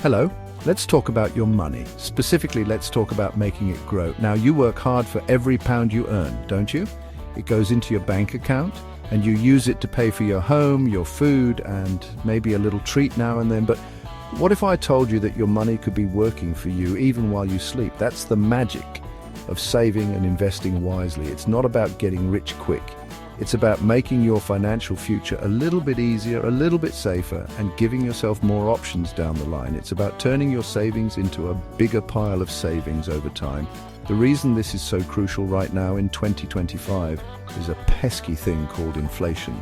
Hello, let's talk about your money. Specifically, let's talk about making it grow. Now, you work hard for every pound you earn, don't you? It goes into your bank account and you use it to pay for your home, your food, and maybe a little treat now and then. But what if I told you that your money could be working for you even while you sleep? That's the magic of saving and investing wisely. It's not about getting rich quick. It's about making your financial future a little bit easier, a little bit safer, and giving yourself more options down the line. It's about turning your savings into a bigger pile of savings over time. The reason this is so crucial right now in 2025 is a pesky thing called inflation.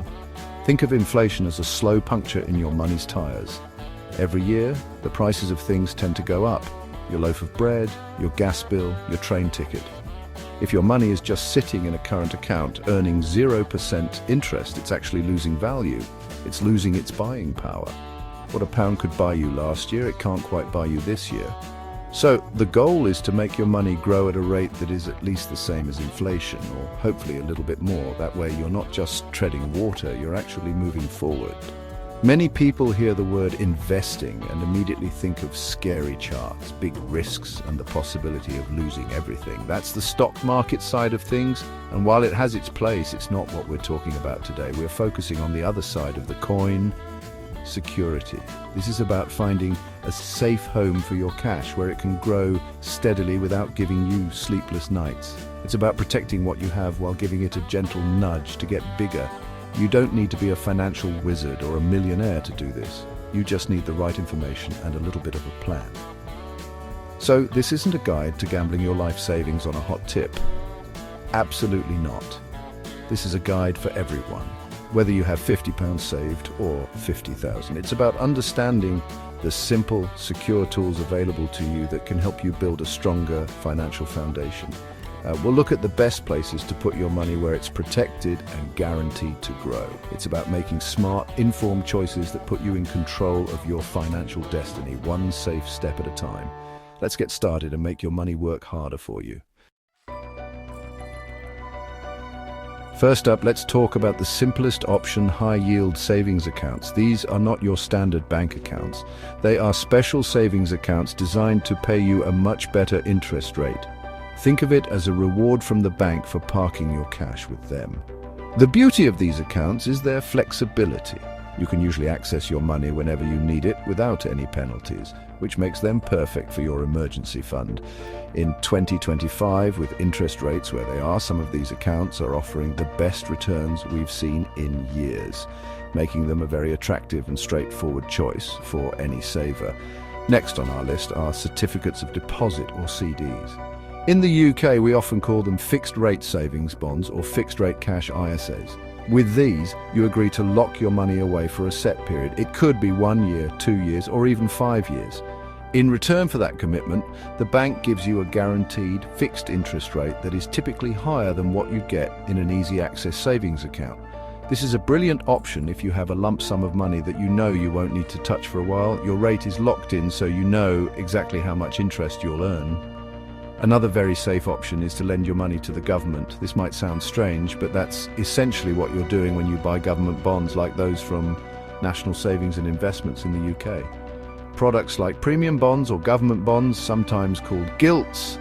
Think of inflation as a slow puncture in your money's tires. Every year, the prices of things tend to go up. Your loaf of bread, your gas bill, your train ticket. If your money is just sitting in a current account earning 0% interest, it's actually losing value. It's losing its buying power. What a pound could buy you last year, it can't quite buy you this year. So the goal is to make your money grow at a rate that is at least the same as inflation, or hopefully a little bit more. That way you're not just treading water, you're actually moving forward. Many people hear the word investing and immediately think of scary charts, big risks, and the possibility of losing everything. That's the stock market side of things, and while it has its place, it's not what we're talking about today. We're focusing on the other side of the coin, security. This is about finding a safe home for your cash where it can grow steadily without giving you sleepless nights. It's about protecting what you have while giving it a gentle nudge to get bigger. You don't need to be a financial wizard or a millionaire to do this. You just need the right information and a little bit of a plan. So this isn't a guide to gambling your life savings on a hot tip. Absolutely not. This is a guide for everyone, whether you have £50 saved or 50,000. It's about understanding the simple, secure tools available to you that can help you build a stronger financial foundation. We'll look at the best places to put your money where it's protected and guaranteed to grow. It's about making smart, informed choices that put you in control of your financial destiny, one safe step at a time. Let's get started and make your money work harder for you. First up, let's talk about the simplest option, high-yield savings accounts. These are not your standard bank accounts. They are special savings accounts designed to pay you a much better interest rate. Think of it as a reward from the bank for parking your cash with them. The beauty of these accounts is their flexibility. You can usually access your money whenever you need it without any penalties, which makes them perfect for your emergency fund. In 2025, with interest rates where they are, some of these accounts are offering the best returns we've seen in years, making them a very attractive and straightforward choice for any saver. Next on our list are certificates of deposit, or CDs. In the UK, we often call them fixed-rate savings bonds or fixed-rate cash ISAs. With these, you agree to lock your money away for a set period. It could be 1 year, 2 years, or even 5 years. In return for that commitment, the bank gives you a guaranteed fixed interest rate that is typically higher than what you get in an easy access savings account. This is a brilliant option if you have a lump sum of money that you know you won't need to touch for a while. Your rate is locked in, so you know exactly how much interest you'll earn. Another very safe option is to lend your money to the government. This might sound strange, but that's essentially what you're doing when you buy government bonds like those from National Savings and Investments in the UK. Products like premium bonds or government bonds, sometimes called gilts,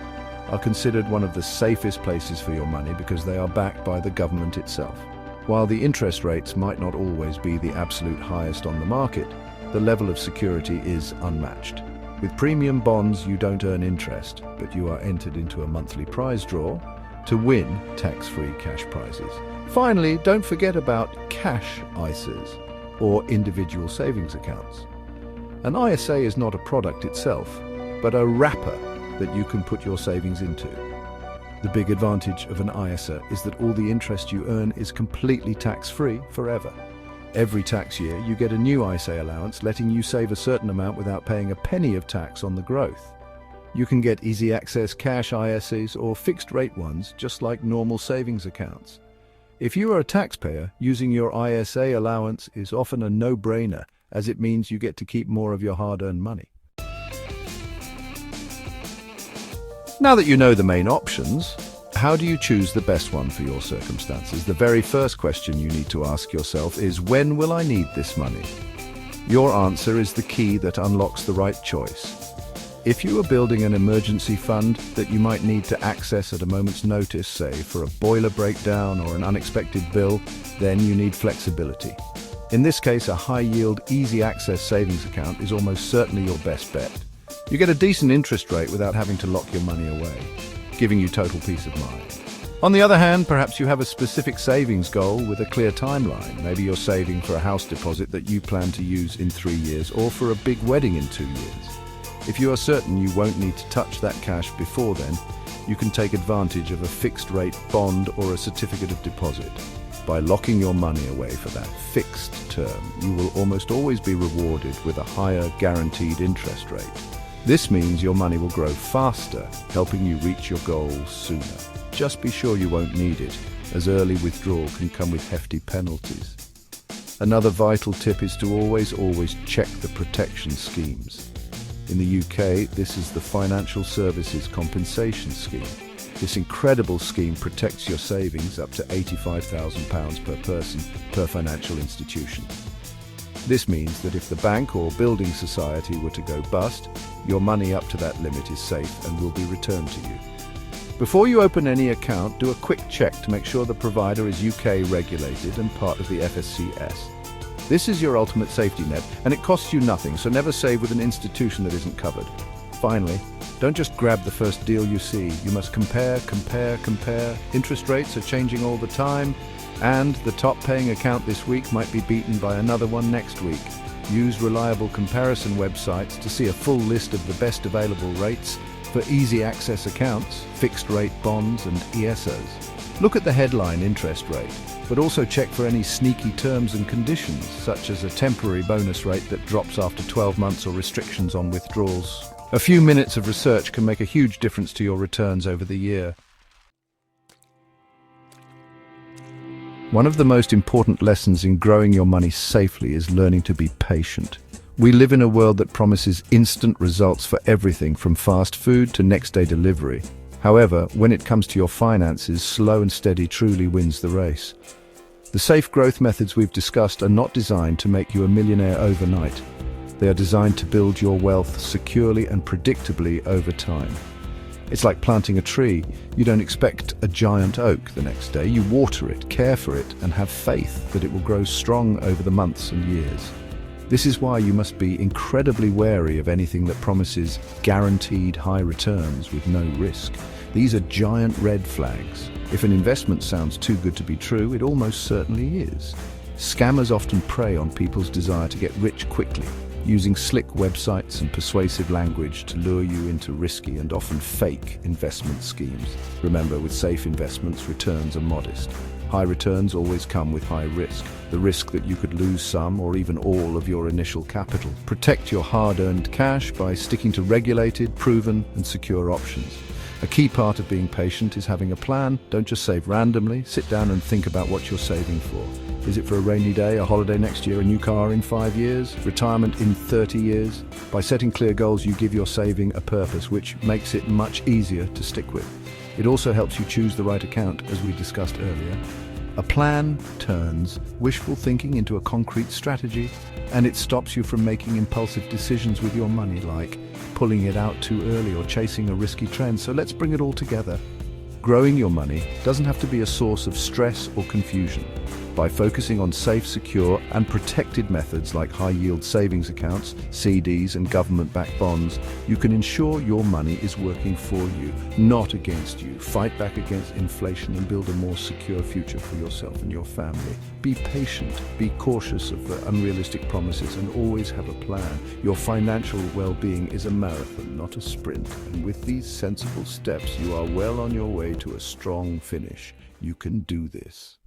are considered one of the safest places for your money because they are backed by the government itself. While the interest rates might not always be the absolute highest on the market, the level of security is unmatched. With premium bonds, you don't earn interest, but you are entered into a monthly prize draw to win tax-free cash prizes. Finally, don't forget about cash ISAs, or individual savings accounts. An ISA is not a product itself, but a wrapper that you can put your savings into. The big advantage of an ISA is that all the interest you earn is completely tax-free forever. Every tax year, you get a new ISA allowance, letting you save a certain amount without paying a penny of tax on the growth. You can get easy access cash ISAs or fixed rate ones, just like normal savings accounts. If you are a taxpayer, using your ISA allowance is often a no-brainer, as it means you get to keep more of your hard-earned money. Now that you know the main options, how do you choose the best one for your circumstances? The very first question you need to ask yourself is, when will I need this money? Your answer is the key that unlocks the right choice. If you are building an emergency fund that you might need to access at a moment's notice, say for a boiler breakdown or an unexpected bill, then you need flexibility. In this case, a high-yield, easy-access savings account is almost certainly your best bet. You get a decent interest rate without having to lock your money away, giving you total peace of mind. On the other hand, perhaps you have a specific savings goal with a clear timeline. Maybe you're saving for a house deposit that you plan to use in 3 years, or for a big wedding in 2 years. If you are certain you won't need to touch that cash before then, you can take advantage of a fixed-rate bond or a certificate of deposit. By locking your money away for that fixed term, you will almost always be rewarded with a higher guaranteed interest rate. This means your money will grow faster, helping you reach your goals sooner. Just be sure you won't need it, as early withdrawal can come with hefty penalties. Another vital tip is to always check the protection schemes. In the UK, this is the Financial Services Compensation Scheme. This incredible scheme protects your savings up to £85,000 per person per financial institution. This means that if the bank or building society were to go bust, your money up to that limit is safe and will be returned to you. Before you open any account, do a quick check to make sure the provider is UK regulated and part of the FSCS. This is your ultimate safety net, and it costs you nothing, so never save with an institution that isn't covered. Finally, don't just grab the first deal you see. You must compare. Interest rates are changing all the time, and the top-paying account this week might be beaten by another one next week. Use reliable comparison websites to see a full list of the best available rates for easy access accounts, fixed-rate bonds, and ESOs. Look at the headline interest rate, but also check for any sneaky terms and conditions, such as a temporary bonus rate that drops after 12 months or restrictions on withdrawals. A few minutes of research can make a huge difference to your returns over the year. One of the most important lessons in growing your money safely is learning to be patient. We live in a world that promises instant results for everything from fast food to next-day delivery. However, when it comes to your finances, slow and steady truly wins the race. The safe growth methods we've discussed are not designed to make you a millionaire overnight. They are designed to build your wealth securely and predictably over time. It's like planting a tree. You don't expect a giant oak the next day. You water it, care for it, and have faith that it will grow strong over the months and years. This is why you must be incredibly wary of anything that promises guaranteed high returns with no risk. These are giant red flags. If an investment sounds too good to be true, it almost certainly is. Scammers often prey on people's desire to get rich quickly, using slick websites and persuasive language to lure you into risky and often fake investment schemes. Remember, with safe investments, returns are modest. High returns always come with high risk, the risk that you could lose some or even all of your initial capital. Protect your hard-earned cash by sticking to regulated, proven, and secure options. A key part of being patient is having a plan. Don't just save randomly. Sit down and think about what you're saving for. Is it for a rainy day, a holiday next year, a new car in 5 years, retirement in 30 years? By setting clear goals, you give your saving a purpose, which makes it much easier to stick with. It also helps you choose the right account, as we discussed earlier. A plan turns wishful thinking into a concrete strategy, and it stops you from making impulsive decisions with your money, like pulling it out too early or chasing a risky trend. So let's bring it all together. Growing your money doesn't have to be a source of stress or confusion. By focusing on safe, secure, and protected methods like high-yield savings accounts, CDs, and government-backed bonds, you can ensure your money is working for you, not against you. Fight back against inflation and build a more secure future for yourself and your family. Be patient, be cautious of the unrealistic promises, and always have a plan. Your financial well-being is a marathon, not a sprint. And with these sensible steps, you are well on your way to a strong finish. You can do this.